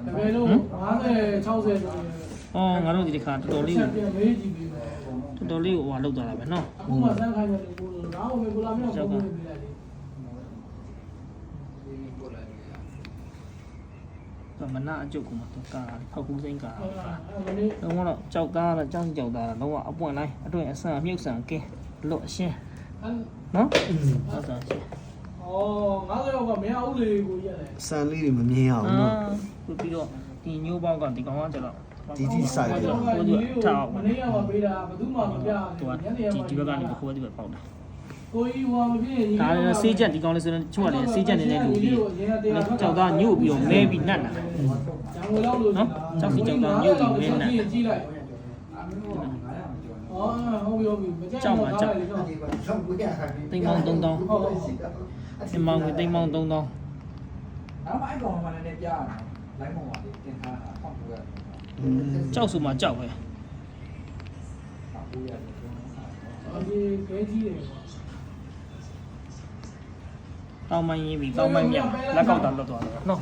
တကယ်လို့50 60ဆိုရင် အော်ငါတို့ဒီတစ်ခါတော်တော်လေးကို ပြန်မေးကြည့်ပြီးတော့ တော်တော်လေးကိုဟိုလောက်သွားတာပဲနော် အခုမှစမ်းခိုင်းတယ်ကိုလို့ဒါအောင်မေကိုလာမြောက်ပုံပေးလိုက်လေ မနာအကျုပ်ကမှတော့ကားဖောက်ကူးစိမ့်ကား ဟုတ်လားအဲ့ဒီ တော့ကြောက်ကားတော့ကြောက်ကြောက်တာတော့အပွင့်လိုက်အတွင်အဆန်မြုပ်ဆန်ကင်းလွတ်အရှင်းနော်ဟုတ်တယ်ရှင်း ဩ50ရောက်ကမရဦးလေကိုရက်တယ် စံလေးတွေမမြင်အောင်နော် ပြီးတော့ဒီညိုးပေါက်ကဒီကောင်ကကျတော့ ဒီဆိုင်တယ် ကိုသူထား မနေ့ကမှပေးတာဘယ်သူမှမပြ သူက ညနေမှ ဒီဘက်ကနေခိုးဒီဘက်ပေါက်တာ ကိုကြီးဟိုမဖြစ်ရင် ဒါလည်းစေးချက်ဒီကောင်လေးဆိုတော့ချို့ကလည်းစေးချက်နေတဲ့လူပြီးကြောက်သားညို့ပြီးတော့မဲပြီးနတ်လာ ဂျန်ကိုလောက်လို့ကြည့်လိုက်အော်ဟုတ်ပြီမကြိုက်တော့ကားလိုက်တော့ တိမ်မောင်း3000 ဟုတ် တိမ်မောင်းတိမ်မောင်း3000 နောက်မှအဲ့ကောင်မှလည်းပြရတယ်လိုင်းပေါ်မှာတင်ထားတာပေါက်ပိုးရတယ် ကြောက်ဆိုမှကြောက်ပဲ ပေါက်ပိုးရတယ် ဒီခဲကြီးတယ် တောင်းမိုင်းရေးပြီးတောင်းမိုင်းမြောက်လက်ကောက်တာလွတ်သွားတယ်နော်